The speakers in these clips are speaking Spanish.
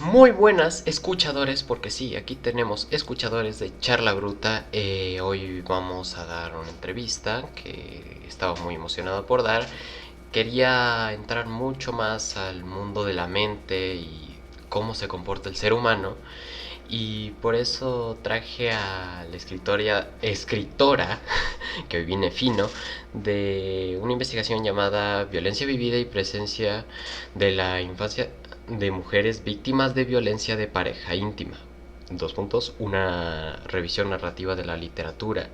Muy buenas escuchadores, porque sí, aquí tenemos escuchadores de Charla Bruta. Hoy vamos a dar una entrevista que estaba muy emocionado por dar. Quería entrar mucho más al mundo de la mente y cómo se comporta el ser humano. Y por eso traje a la escritora, que hoy viene fino, de una investigación llamada Violencia vivida y presencia de la infancia de mujeres víctimas de violencia de pareja íntima. Dos puntos, una revisión narrativa de la literatura.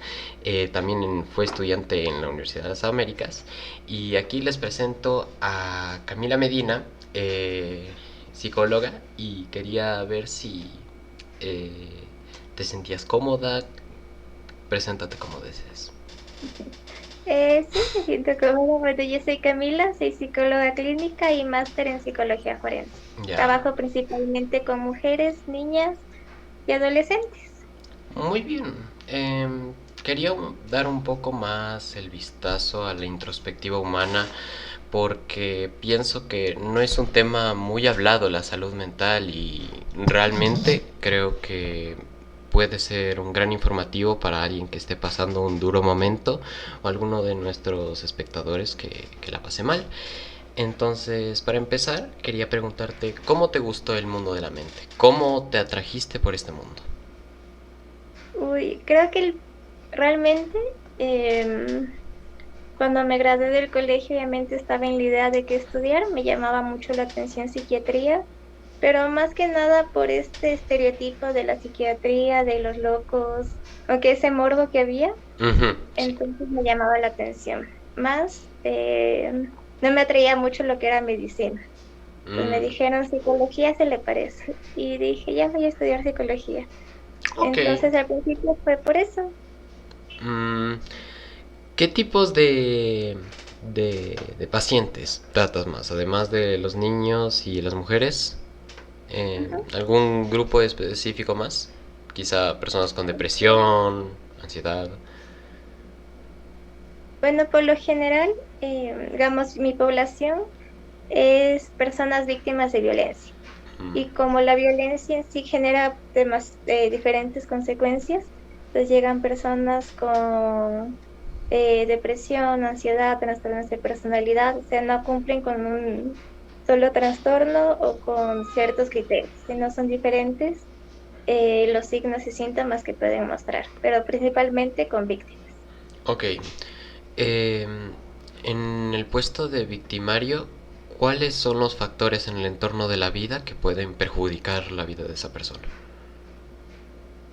También fue estudiante en la Universidad de las Américas. Y aquí les presento a Camila Medina, psicóloga, y quería ver si eh, te sentías cómoda. Preséntate como desees. Sí, me siento cómoda. Bueno, yo soy Camila, soy psicóloga clínica y máster en psicología forense. Ya. Trabajo principalmente con mujeres, niñas y adolescentes. Muy bien. Quería dar un poco más el vistazo a la introspectiva humana porque pienso que no es un tema muy hablado la salud mental y realmente creo que puede ser un gran informativo para alguien que esté pasando un duro momento o alguno de nuestros espectadores que la pase mal. Entonces, para empezar, quería preguntarte cómo te gustó el mundo de la mente, cómo te atrajiste por este mundo. Uy, creo que realmente cuando me gradué del colegio, obviamente estaba en la idea de qué estudiar. Me llamaba mucho la atención psiquiatría, pero más que nada por este estereotipo de la psiquiatría, de los locos, aunque ese morbo que había. Ujú, sí. Entonces me llamaba la atención. Más, no me atraía mucho lo que era medicina. Pues me Mm, dijeron psicología se le parece. Y dije, ya voy a estudiar psicología. ok. Entonces al principio fue por eso. Mm, ¿Qué tipos de pacientes tratas más? Además de los niños y las mujeres, Ujú. ¿algún grupo específico más? Quizá personas con depresión, ansiedad. Bueno, por lo general, digamos, mi población es personas víctimas de violencia. Mm, Y como la violencia en sí genera diferentes consecuencias, pues llegan personas con depresión, ansiedad, trastornos de personalidad, o sea, no cumplen con un solo trastorno o con ciertos criterios, sino son diferentes los signos y síntomas que pueden mostrar, pero principalmente con víctimas. ok. Em, en el puesto de victimario, ¿cuáles son los factores en el entorno de la vida que pueden perjudicar la vida de esa persona?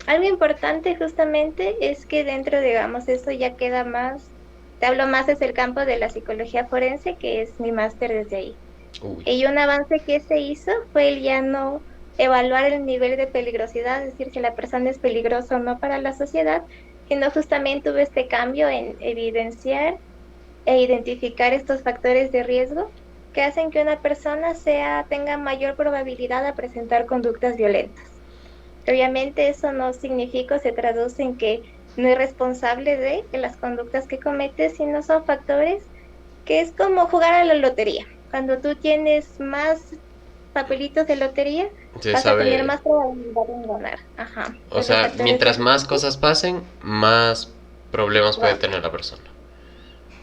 Algo importante justamente es que dentro, digamos, eso ya queda más, te hablo más desde el campo de la psicología forense, que es mi máster desde ahí. Uy. Y un avance que se hizo fue el ya no evaluar el nivel de peligrosidad, es decir, si la persona es peligrosa o no para la sociedad, sino justamente hubo este cambio en evidenciar e identificar estos factores de riesgo que hacen que una persona tenga mayor probabilidad de presentar conductas violentas. Obviamente eso no significa o se traduce en que no es responsable de las conductas que comete, sino son factores que es como jugar a la lotería. Cuando tú tienes más papelitos de lotería, Se vas a tener sabe. más probabilidad de ganar. Ajá. O Pues los sea, factores de mientras más riesgo, cosas pasen, más problemas puede no. tener la persona.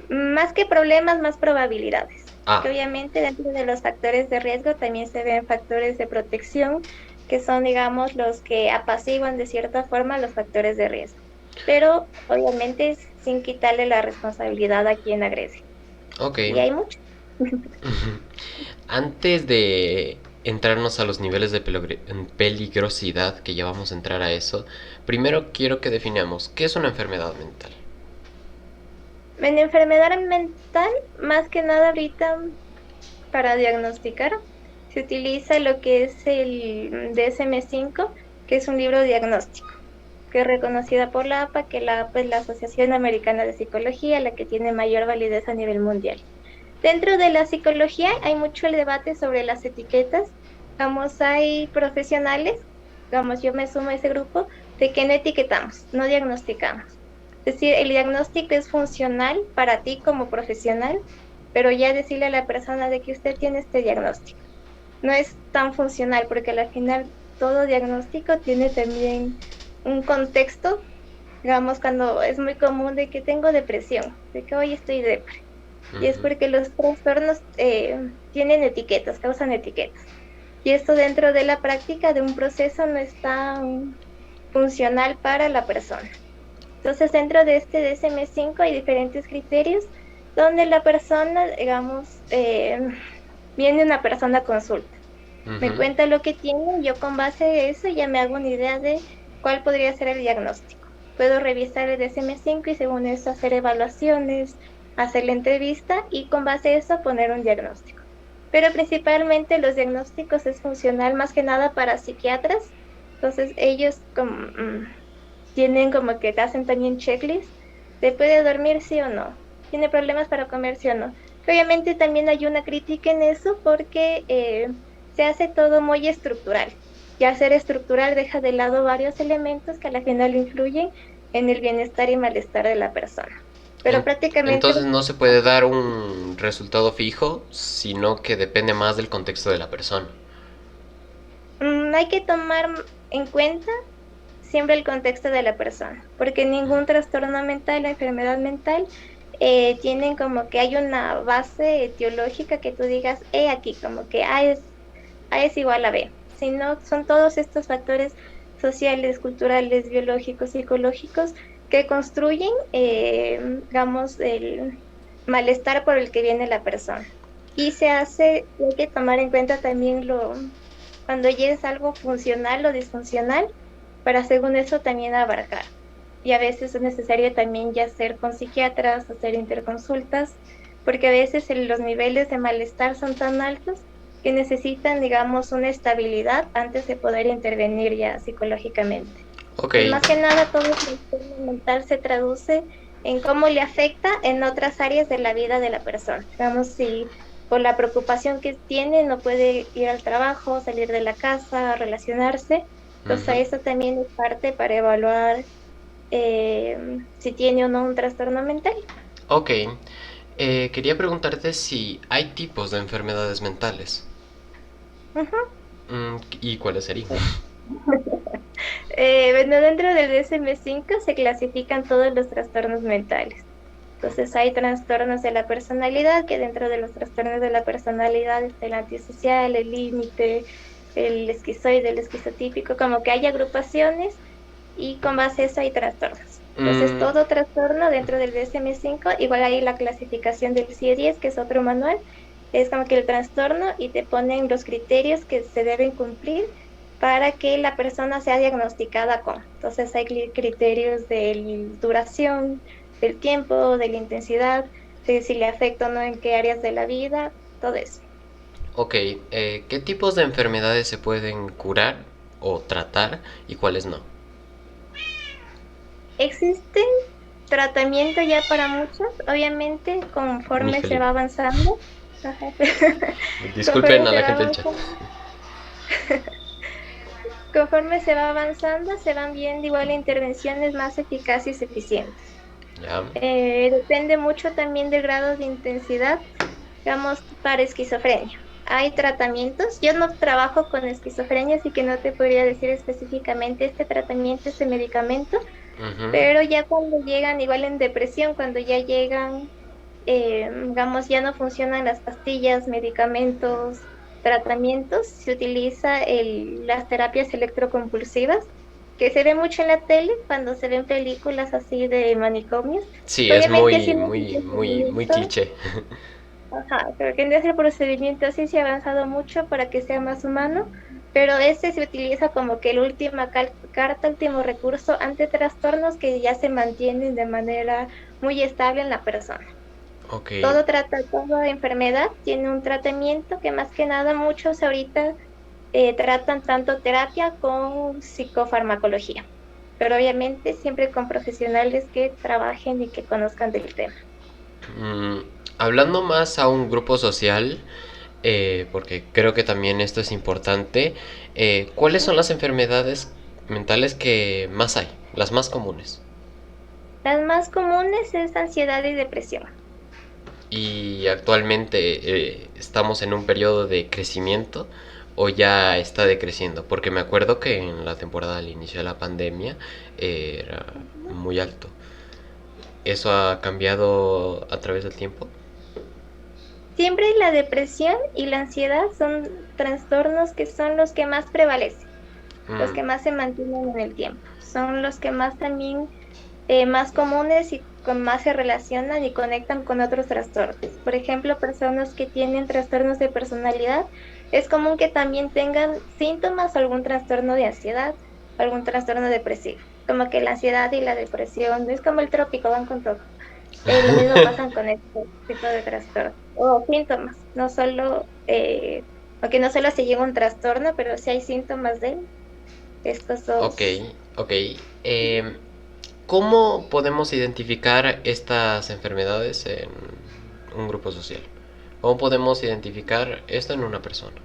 Más que problemas, más probabilidades. Ah, Que obviamente dentro de los factores de riesgo también se ven factores de protección, que son, digamos, los que apaciguan de cierta forma los factores de riesgo. Pero obviamente sin quitarle la responsabilidad a quien agrede. ok. Y hay mucho. Antes de entrarnos a los niveles de peligrosidad, que ya vamos a entrar a eso, primero quiero que definamos qué es una enfermedad mental. En enfermedad mental, más que nada ahorita para diagnosticar, se utiliza lo que es el DSM-5, que es un libro diagnóstico, que es reconocida por la APA, que la APA es la Asociación Americana de Psicología, la que tiene mayor validez a nivel mundial. Dentro de la psicología hay mucho el debate sobre las etiquetas. Vamos, hay profesionales, vamos, yo me sumo a ese grupo, de que no etiquetamos, no diagnosticamos. Es decir, el diagnóstico es funcional para ti como profesional, pero ya decirle a la persona de que usted tiene este diagnóstico. no es tan funcional, porque al final todo diagnóstico tiene también un contexto, digamos, cuando es muy común de que tengo depresión, de que hoy estoy depre, y es Ujú. porque los trastornos tienen etiquetas, causan etiquetas. Y esto dentro de la práctica de un proceso no es tan funcional para la persona. Entonces, dentro de este DSM-5 hay diferentes criterios donde la persona, digamos, viene una persona a consulta, me Ujú. cuenta lo que tiene y yo con base a eso ya me hago una idea de cuál podría ser el diagnóstico. Puedo revisar el DSM-5 y según eso hacer evaluaciones, hacer la entrevista y con base a eso poner un diagnóstico. Pero principalmente los diagnósticos es funcional más que nada para psiquiatras. Entonces ellos tienen como que te hacen también checklist de puede dormir sí o no, tiene problemas para comer sí o no. Obviamente también hay una crítica en eso porque se hace todo muy estructural. Y al ser estructural deja de lado varios elementos que a la final influyen en el bienestar y malestar de la persona. Pero prácticamente Entonces no se puede dar un resultado fijo, sino que depende más del contexto de la persona. hay que tomar en cuenta siempre el contexto de la persona, porque ningún trastorno mental o enfermedad mental tienen como que hay una base etiológica que tú digas, aquí, como que A es igual a B, sino son todos estos factores sociales, culturales, biológicos, psicológicos que construyen, digamos, el malestar por el que viene la persona. Y hay que tomar en cuenta también cuando ya es algo funcional o disfuncional, para según eso también abarcar. Y a veces es necesario también ya hacer con psiquiatras, hacer interconsultas, porque a veces los niveles de malestar son tan altos que necesitan, digamos, una estabilidad antes de poder intervenir ya psicológicamente. Ok, Y más que nada, todo el trastorno mental se traduce en cómo le afecta en otras áreas de la vida de la persona. Digamos, si por la preocupación que tiene no puede ir al trabajo, salir de la casa, relacionarse, entonces ujú. eso también es parte para evaluar si tiene o no un trastorno mental. Ok. Quería preguntarte si hay tipos de enfermedades mentales. Ujú. ¿Y cuáles serían? Bueno, dentro del DSM-5 se clasifican todos los trastornos mentales. Entonces hay trastornos de la personalidad, que dentro de los trastornos de la personalidad está el antisocial, el límite, el esquizoide, el esquizotípico, como que hay agrupaciones y con base a eso hay trastornos. Entonces Mm, todo trastorno dentro del DSM-5, igual hay la clasificación del CIE-10, que es otro manual, es como que el trastorno y te ponen los criterios que se deben cumplir para que la persona sea diagnosticada con. Entonces hay criterios de duración, del tiempo, de la intensidad, de si le afecta o no en qué áreas de la vida, todo eso. ok, ¿qué tipos de enfermedades se pueden curar o tratar y cuáles no? Existe tratamiento ya para muchos, obviamente, Mi conforme se va Felipe. avanzando. Ajá. Disculpen Conforme a se la va gente del chat. avanzando, conforme se va avanzando, se van viendo igual intervenciones más eficaces y eficientes. Ya. Depende mucho también del grado de intensidad, digamos, para esquizofrenia. Hay tratamientos, yo no trabajo con esquizofrenia, así que no te podría decir específicamente este tratamiento, este medicamento, Ujú. pero ya cuando llegan, igual en depresión, cuando ya llegan, digamos, ya no funcionan las pastillas, medicamentos, tratamientos, se utiliza las terapias electroconvulsivas, que se ve mucho en la tele cuando se ven películas así de manicomios. Sí, es Obviamente así muy, no es el muy, muy, muy procedimiento, cliché. ajá, creo que en ese procedimiento sí se ha avanzado mucho para que sea más humano, pero ese se utiliza como que la última carta, último recurso ante trastornos que ya se mantienen de manera muy estable en la persona. Ok. Toda enfermedad tiene un tratamiento que más que nada muchos ahorita tratan tanto terapia con psicofarmacología, pero obviamente siempre con profesionales que trabajen y que conozcan del tema. Mm, hablando más a un grupo social, porque creo que también esto es importante, ¿cuáles son las enfermedades mentales que más hay? Las más comunes. Las más comunes es ansiedad y depresión. Y actualmente estamos en un periodo de crecimiento, o ya está decreciendo? Porque me acuerdo que en la temporada al inicio de la pandemia era Ujú. muy alto. ¿Eso ha cambiado a través del tiempo? Siempre la depresión y la ansiedad son trastornos que son los que más prevalecen, los Mm, que más se mantienen en el tiempo. Son los que más también, más comunes y con más se relacionan y conectan con otros trastornos. Por ejemplo, personas que tienen trastornos de personalidad, es común que también tengan síntomas o algún trastorno de ansiedad, algún trastorno depresivo. Como que la ansiedad y la depresión es como el trópico, van con todo. Lo mismo pasa con este tipo de trastorno o síntomas, no solo, aunque no solo se llega a un trastorno, pero sí hay síntomas de estos ok, dos. ok. Em, ¿Cómo podemos identificar estas enfermedades en un grupo social? ¿Cómo podemos identificar esto en una persona?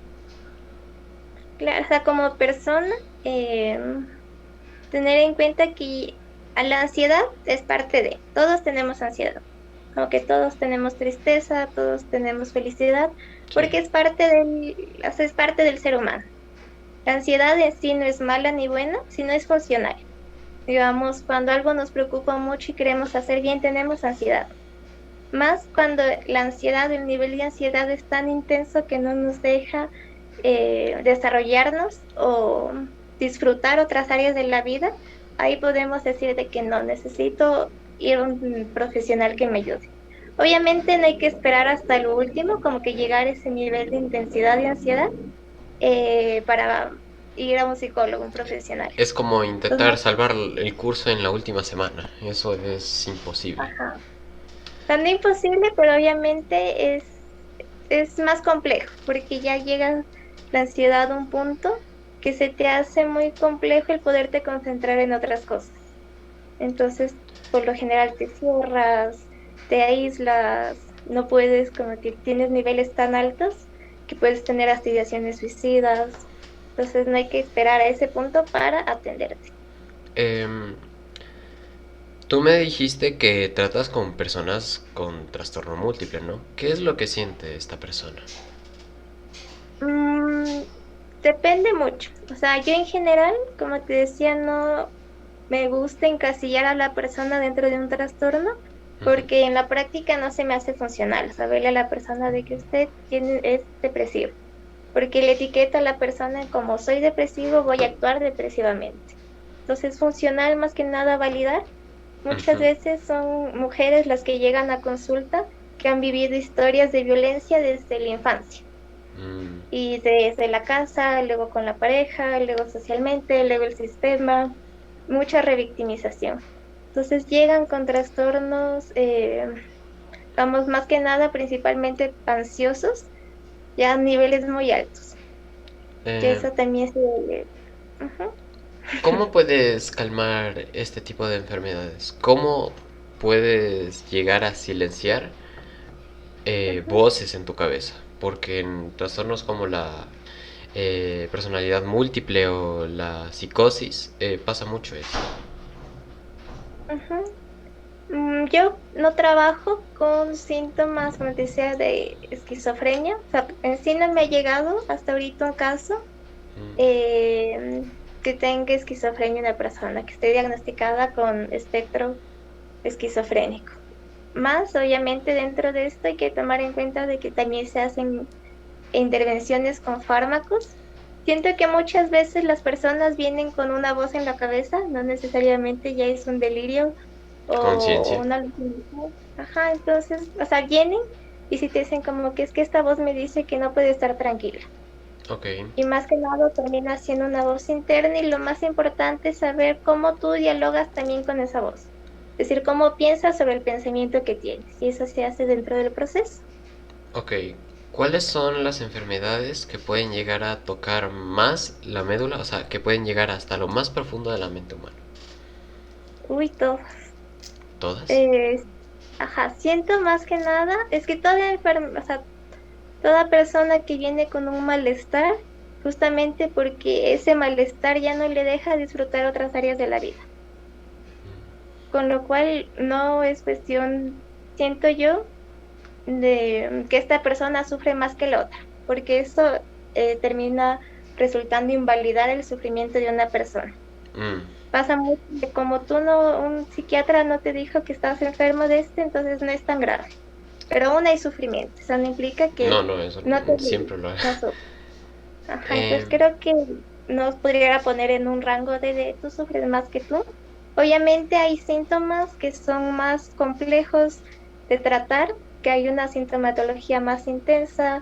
Claro, o sea, como persona, eh, tener en cuenta que a la ansiedad es parte de, todos tenemos ansiedad, como que todos tenemos tristeza, todos tenemos felicidad, Sí. porque o sea, es parte del ser humano. La ansiedad en sí no es mala ni buena, sino es funcional. Digamos, cuando algo nos preocupa mucho y queremos hacer bien, tenemos ansiedad. Más cuando la ansiedad, el nivel de ansiedad es tan intenso que no nos deja desarrollarnos o disfrutar otras áreas de la vida, ahí podemos decir de que no, necesito ir a un profesional que me ayude. Obviamente no hay que esperar hasta lo último, como que llegar a ese nivel de intensidad de ansiedad para ir a un psicólogo, un profesional. Es como Entonces, intentar salvar el curso en la última semana. Eso es imposible. ajá. Tan imposible, pero obviamente es más complejo, porque ya llega la ansiedad a un punto que se te hace muy complejo el poderte concentrar en otras cosas. Entonces, por lo general te cierras, te aíslas, no puedes, como que tienes niveles tan altos que puedes tener hasta ideaciones suicidas. Entonces, no hay que esperar a ese punto para atenderte. Em, Tú me dijiste que tratas con personas con trastorno múltiple, ¿no? ¿Qué es lo que siente esta persona? Mm, depende mucho. O sea, yo en general, como te decía, no me gusta encasillar a la persona dentro de un trastorno Ujú. porque en la práctica no se me hace funcional saberle a la persona de que usted es depresivo, porque le etiqueta a la persona como soy depresivo, voy a actuar depresivamente. Entonces, funcional más que nada validar. Muchas Ujú. veces son mujeres las que llegan a consulta que han vivido historias de violencia desde la infancia Mm. y desde la casa, luego con la pareja, luego socialmente, luego el sistema, mucha revictimización. Entonces llegan con trastornos, vamos, más que nada, principalmente ansiosos, ya a niveles muy altos. Que Eh, eso también se... Ujú. ¿Cómo puedes calmar este tipo de enfermedades? ¿Cómo puedes llegar a silenciar Ujú. voces en tu cabeza? Porque en trastornos como la personalidad múltiple o la psicosis pasa mucho eso. Ujú. Yo no trabajo con síntomas, como te decía, de esquizofrenia. O sea, en sí no me ha llegado hasta ahorita un caso Mm. eh, que tenga esquizofrenia una persona, que esté diagnosticada con espectro esquizofrénico. Más, obviamente, dentro de esto hay que tomar en cuenta de que también se hacen intervenciones con fármacos. Siento que muchas veces las personas vienen con una voz en la cabeza, no necesariamente ya es un delirio o Conciencia. una alucinación. Ajá, entonces, o sea, vienen y si te dicen como que es que esta voz me dice que no puede estar tranquila. Ok. Y más que nada termina siendo una voz interna y lo más importante es saber cómo tú dialogas también con esa voz. Es decir, cómo piensas sobre el pensamiento que tienes. Y eso se hace dentro del proceso. Ok. ¿Cuáles son las enfermedades que pueden llegar a tocar más la médula? O sea, que pueden llegar hasta lo más profundo de la mente humana. Uy, todo. ¿Todas? Eh, ajá, siento más que nada, es que o sea, toda persona que viene con un malestar, justamente porque ese malestar ya no le deja disfrutar otras áreas de la vida. Con lo cual no es cuestión, siento yo, de que esta persona sufre más que la otra, porque eso termina resultando invalidar el sufrimiento de una persona. Mm, Pasa mucho que como tú no, un psiquiatra no te dijo que estás enfermo de este, entonces no es tan grave. Pero aún hay sufrimiento, eso no implica no, que no, eso no te siempre lo hay. no sufres. Ajá, Eh, entonces creo que nos podría poner en un rango de tú sufres más que tú. Obviamente hay síntomas que son más complejos de tratar, que hay una sintomatología más intensa,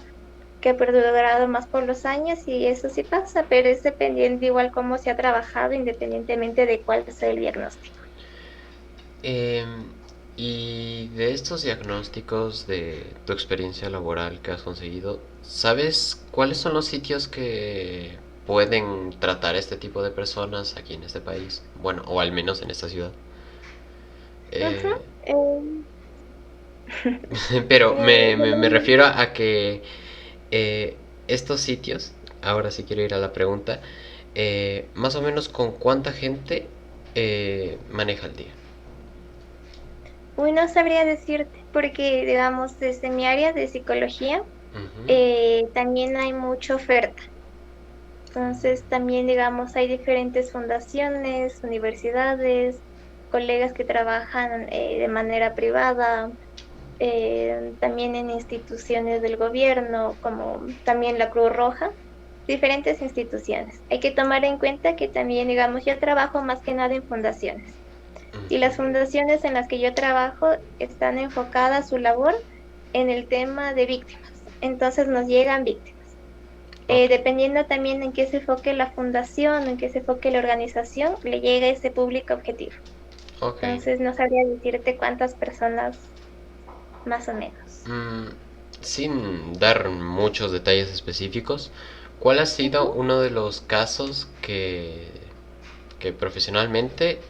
que ha perdurado más por los años y eso sí pasa, pero es dependiendo igual cómo se ha trabajado, independientemente de cuál sea el diagnóstico. Em, y de estos diagnósticos de tu experiencia laboral que has conseguido, ¿sabes cuáles son los sitios que pueden tratar este tipo de personas aquí en este país? Bueno, o al menos en esta ciudad. Ujú, Eh, eh, pero me bueno, refiero a que eh, estos sitios, ahora sí quiero ir a la pregunta, más o menos con cuánta gente maneja el día. uy, no sabría decirte, porque digamos, desde mi área de psicología, Ujú. también hay mucha oferta. Entonces, también, digamos, hay diferentes fundaciones, universidades, colegas que trabajan de manera privada, también en instituciones del gobierno, como también la Cruz Roja, diferentes instituciones. Hay que tomar en cuenta que también, digamos, yo trabajo más que nada en fundaciones y las Ujú. fundaciones en las que yo trabajo están enfocadas su labor en el tema de víctimas. Entonces nos llegan víctimas. Ok, Dependiendo también en qué se enfoque la fundación, en qué se enfoque la organización, le llega ese público objetivo. ok. Entonces no sabría decirte cuántas personas más o menos. Mm, sin dar muchos detalles específicos, ¿cuál ha sido Ujú. uno de los casos que profesionalmente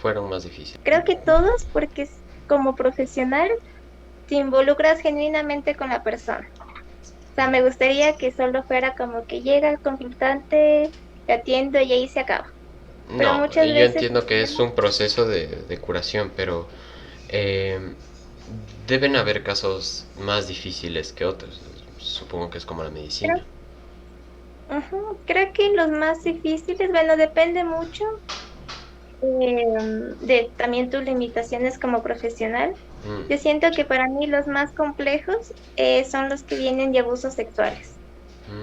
fueron más difíciles? Creo que todos, porque como profesional te involucras genuinamente con la persona. O sea, me gustaría que solo fuera como que llega el consultante, te atiendo y ahí se acaba. Pero No, muchas yo veces entiendo que es un proceso de curación, pero eh, deben haber casos más difíciles que otros. Supongo que es como la medicina. creo, creo que los más difíciles, bueno, depende mucho de también tus limitaciones como profesional. Mm, Yo siento que para mí los más complejos son los que vienen de abusos sexuales.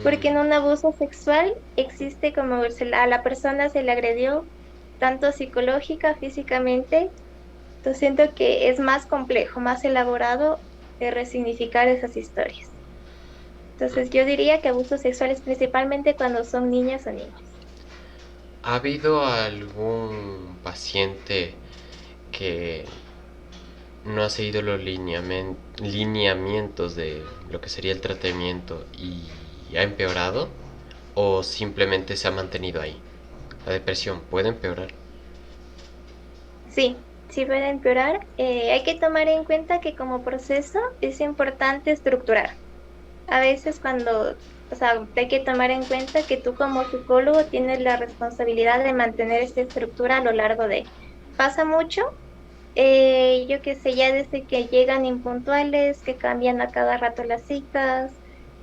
Porque en mm. un abuso sexual existe como a la persona se le agredió tanto psicológica, físicamente. Entonces siento que es más complejo, más elaborado resignificar esas historias. Entonces yo diría que abusos sexuales principalmente cuando son niñas o niños. ¿Ha habido algún paciente que no ha seguido los lineamientos de lo que sería el tratamiento y ha empeorado? ¿O simplemente se ha mantenido ahí? La depresión puede empeorar. Sí, sí puede empeorar. Hay que tomar en cuenta que como proceso es importante estructurar. A veces cuando, o sea, hay que tomar en cuenta que tú como psicólogo tienes la responsabilidad de mantener esta estructura a lo largo de. Pasa mucho, yo qué sé, ya desde que llegan impuntuales, que cambian a cada rato las citas,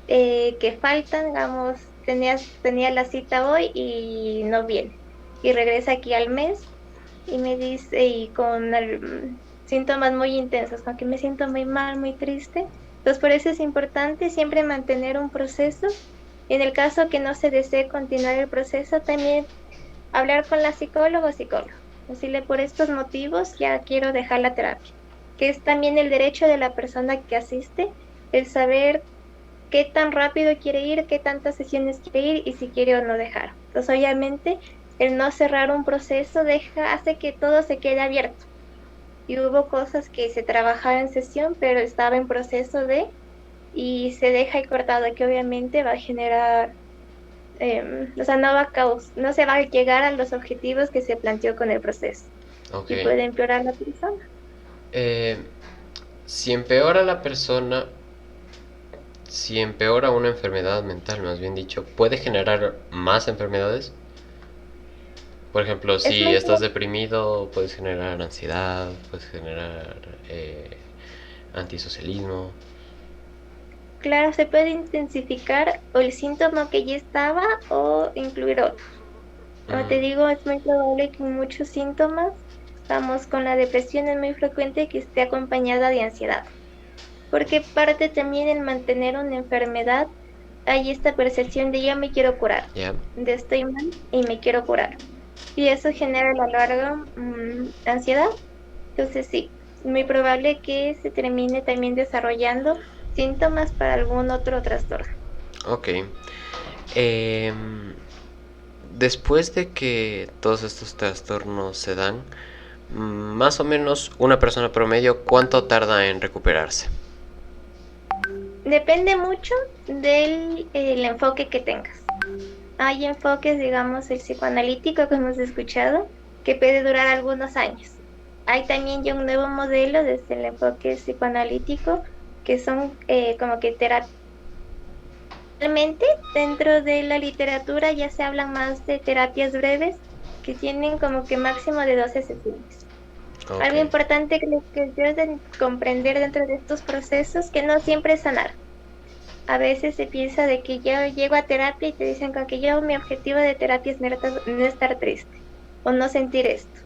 que faltan, digamos, tenía la cita hoy y no viene. Y regresa aquí al mes y me dice, y con síntomas muy intensos, con que me siento muy mal, muy triste. Entonces, por eso es importante siempre mantener un proceso. En el caso que no se desee continuar el proceso, también hablar con la psicóloga o psicólogo. Decirle, por estos motivos ya quiero dejar la terapia, que es también el derecho de la persona que asiste, el saber qué tan rápido quiere ir, qué tantas sesiones quiere ir y si quiere o no dejar. Entonces, obviamente, el no cerrar un proceso hace que todo se quede abierto. Y hubo cosas que se trabajaba en sesión, pero estaba en proceso y se deja ahí cortado, que obviamente va a generar, o sea, no se va a llegar a los objetivos que se planteó con el proceso Ok. y puede empeorar la persona. Eh, si empeora la persona, si empeora una enfermedad mental, más bien dicho, ¿puede generar más enfermedades? Por ejemplo, Es si muy estás deprimido, puedes generar ansiedad, puedes generar antisocialismo. Claro, se puede intensificar o el síntoma que ya estaba o incluir otro. Como te Mm, digo, es muy probable que muchos síntomas, vamos, con la depresión es muy frecuente que esté acompañada de ansiedad, porque parte también el mantener una enfermedad, hay esta percepción de ya me quiero curar, ya. de estoy mal y me quiero curar. Y eso genera a la larga ansiedad. Entonces sí, muy probable que se termine también desarrollando síntomas para algún otro trastorno. Ok. Em, Después de que todos estos trastornos se dan, más o menos una persona promedio, ¿cuánto tarda en recuperarse? Depende mucho del el enfoque que tengas. Hay enfoques, digamos, el psicoanalítico que hemos escuchado, que puede durar algunos años. Hay también ya un nuevo modelo desde el enfoque psicoanalítico, que son como que terapias. Realmente, dentro de la literatura ya se habla más de terapias breves que tienen como que máximo de 12 sesiones. Ok. Algo importante que debes de comprender dentro de estos procesos, que no siempre es sanar. A veces se piensa de que yo llego a terapia y te dicen con que yo mi objetivo de terapia es no estar triste o no sentir esto,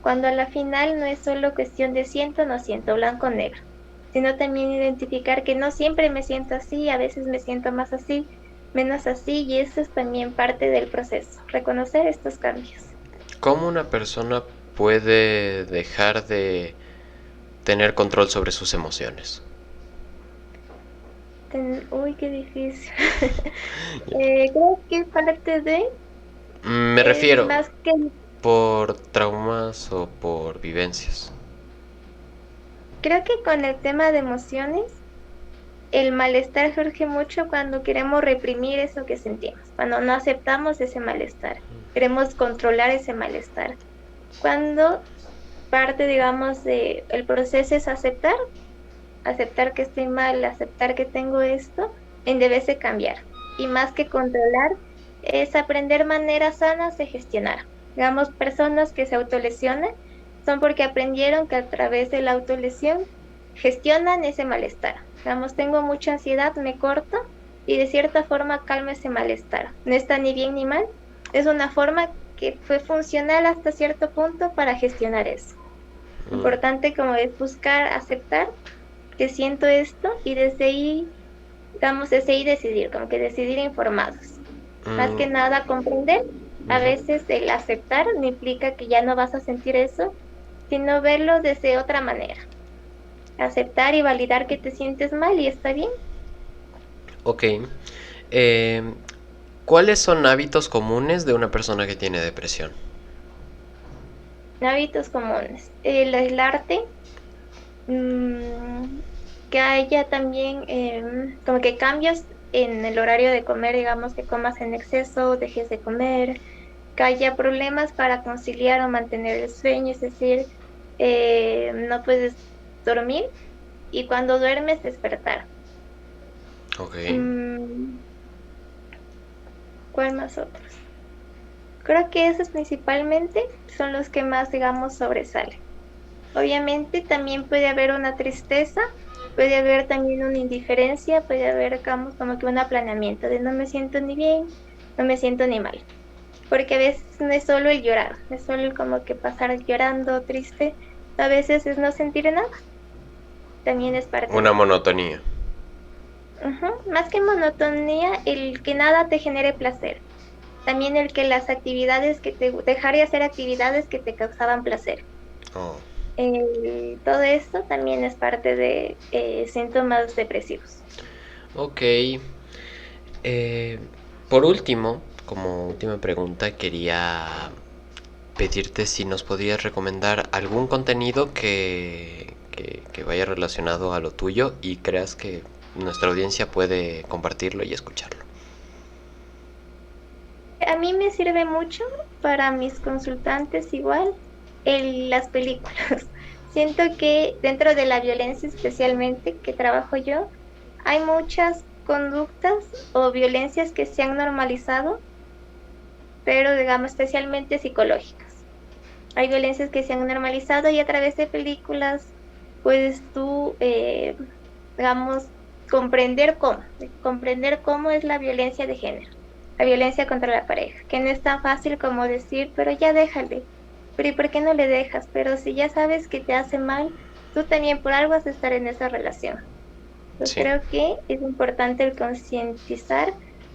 cuando a la final no es solo cuestión de siento, no siento, blanco o negro, sino también identificar que no siempre me siento así, a veces me siento más así, menos así, y eso es también parte del proceso, reconocer estos cambios. ¿Cómo una persona puede dejar de tener control sobre sus emociones? Uy, qué difícil. Creo que parte de Me es refiero más que, por traumas o por vivencias. creo que con el tema de emociones, el malestar surge mucho cuando queremos reprimir eso que sentimos, cuando no aceptamos ese malestar, queremos controlar ese malestar. Cuando parte, digamos, de el proceso es aceptar, aceptar que estoy mal, aceptar que tengo esto, en debe de cambiar. Y más que controlar, es aprender maneras sanas de gestionar. Digamos, personas que se autolesionan son porque aprendieron que a través de la autolesión gestionan ese malestar. Digamos, tengo mucha ansiedad, me corto y de cierta forma calmo ese malestar. No está ni bien ni mal, es una forma que fue funcional hasta cierto punto para gestionar eso. Mm, Importante como es buscar aceptar que siento esto y desde ahí, digamos, desde ahí decidir, como que decidir informados. Más mm, que nada comprender, a ujú. veces el aceptar no implica que ya no vas a sentir eso, sino verlo desde otra manera. Aceptar y validar que te sientes mal y está bien. Ok. Eh, ¿Cuáles son hábitos comunes de una persona que tiene depresión? Hábitos comunes. El aislarte, mm, que haya también como que cambios en el horario de comer, digamos que comas en exceso, dejes de comer, que haya problemas para conciliar o mantener el sueño, es decir, no puedes dormir y cuando duermes despertar. Ok. Mm, ¿Cuál más otros? Creo que esos principalmente son los que más, digamos, sobresalen. Obviamente también puede haber una tristeza, puede haber también una indiferencia, puede haber, digamos, como que un aplaneamiento de no me siento ni bien, no me siento ni mal. Porque a veces no es solo el llorar, no es solo el como que pasar llorando triste, a veces es no sentir nada, también es parte Una de. monotonía. Ujú. Más que monotonía, el que nada te genere placer, también el que las actividades que te, dejar de hacer actividades que te causaban placer. Oh. Todo esto también es parte de síntomas depresivos. Ok. Eh, por último, como última pregunta, quería pedirte si nos podías recomendar algún contenido que vaya relacionado a lo tuyo y creas que nuestra audiencia puede compartirlo y escucharlo. A mí me sirve mucho para mis consultantes igual las películas. Siento que dentro de la violencia especialmente que trabajo yo, hay muchas conductas o violencias que se han normalizado, pero digamos especialmente psicológicas. Hay violencias que se han normalizado y a través de películas puedes tú, digamos, comprender cómo es la violencia de género, la violencia contra la pareja, que no es tan fácil como decir, pero ya déjale, pero ¿y por qué no le dejas? Pero si ya sabes que te hace mal, tú también por algo has de estar en esa relación. Entonces Sí. creo que es importante el concientizar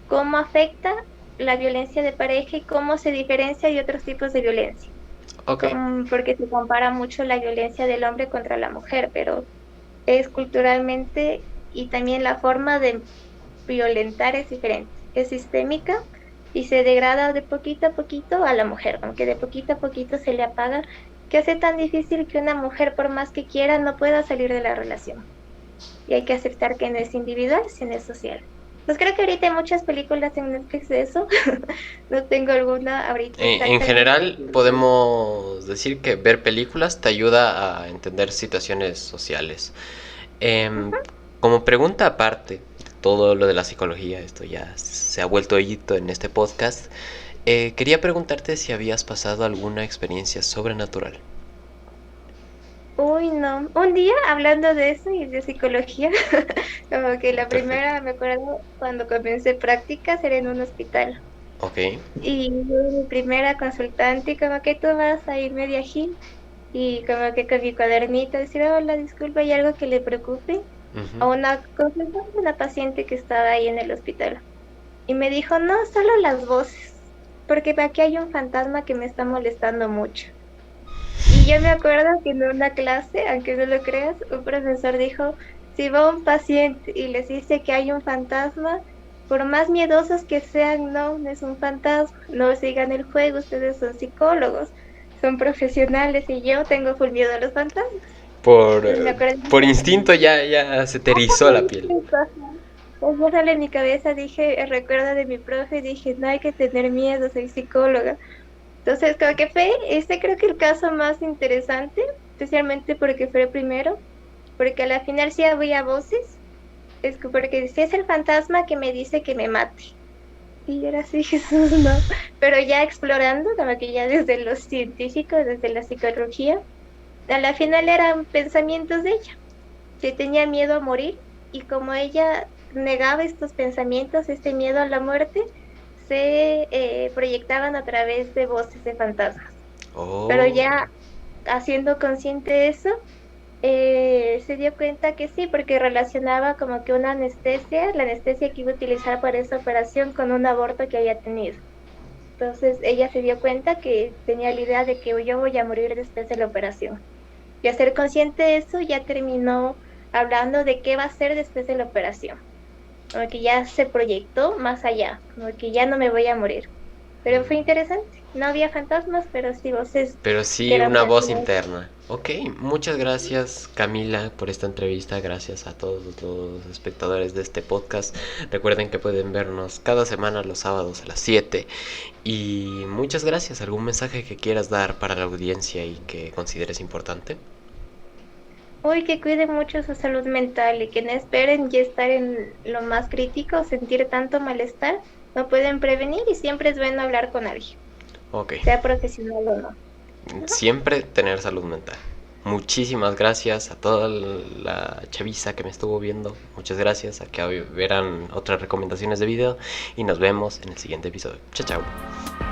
cómo afecta la violencia de pareja y cómo se diferencia de otros tipos de violencia, Ok. porque se compara mucho la violencia del hombre contra la mujer, pero es culturalmente y también la forma de violentar es diferente, es sistémica y se degrada de poquito a poquito a la mujer, aunque de poquito a poquito se le apaga, que hace tan difícil que una mujer por más que quiera no pueda salir de la relación. Y hay que aceptar que no es individual, sino es social. Pues creo que ahorita hay muchas películas en Netflix de eso. No tengo alguna ahorita En exactamente. general, podemos decir que ver películas te ayuda a entender situaciones sociales. Em, Ujú. Como pregunta aparte de todo lo de la psicología, esto ya se ha vuelto hoyito en este podcast, quería preguntarte si habías pasado alguna experiencia sobrenatural. Uy, no. Un día hablando de eso y de psicología, como que la Perfecto. primera, me acuerdo cuando comencé prácticas era en un hospital. Ok. Y mi primera consultante, y como que tú vas ahí media gil, y como que con mi cuadernito decir, hola, disculpa, ¿hay algo que le preocupe? A Ujú. una consultante, una paciente que estaba ahí en el hospital. Y me dijo, no, solo las voces, porque aquí hay un fantasma que me está molestando mucho. Y yo me acuerdo que en una clase, aunque no lo creas, un profesor dijo, si va un paciente y les dice que hay un fantasma, por más miedosos que sean, no, no es un fantasma, no sigan el juego, ustedes son psicólogos, son profesionales y yo tengo full miedo a los fantasmas. Por, Y me acuerdo, por instinto ya se te erizó la piel. pues yo sale en mi cabeza, dije, recuerdo de mi profe, dije, no hay que tener miedo, soy psicóloga. Entonces, como que fue, este creo que el caso más interesante, especialmente porque fue el primero, porque a la final sí había voces, es que porque si es el fantasma que me dice que me mate. Y yo era así, Jesús, no. Pero ya explorando, como que ya desde lo científico, desde la psicología, a la final eran pensamientos de ella, que tenía miedo a morir y como ella negaba estos pensamientos, este miedo a la muerte, se proyectaban a través de voces de fantasmas. Pero Oh. ya haciendo consciente eso, se dio cuenta que sí, porque relacionaba como que una anestesia, la anestesia que iba a utilizar para esa operación con un aborto que había tenido. Entonces ella se dio cuenta que tenía la idea de que yo voy a morir después de la operación. Y al ser consciente de eso, ya terminó hablando de qué va a hacer después de la operación. Como que ya se proyectó más allá, como que ya no me voy a morir. Pero fue interesante. No había fantasmas, pero sí voces Pero que sí eran una voz personas. interna. Ok, muchas gracias Camila por esta entrevista. Gracias a todos los espectadores de este podcast. Recuerden que pueden vernos cada semana los sábados a las 7. Y muchas gracias. ¿Algún mensaje que quieras dar para la audiencia y que consideres importante? Uy, que cuiden mucho su salud mental y que no esperen ya estar en lo más crítico, sentir tanto malestar. No pueden prevenir y siempre es bueno hablar con alguien, Ok, sea profesional o no. Ajá. siempre tener salud mental. Muchísimas gracias a toda la chaviza que me estuvo viendo. Muchas gracias a que verán otras recomendaciones de video. Y nos vemos en el siguiente episodio. Chao, chao.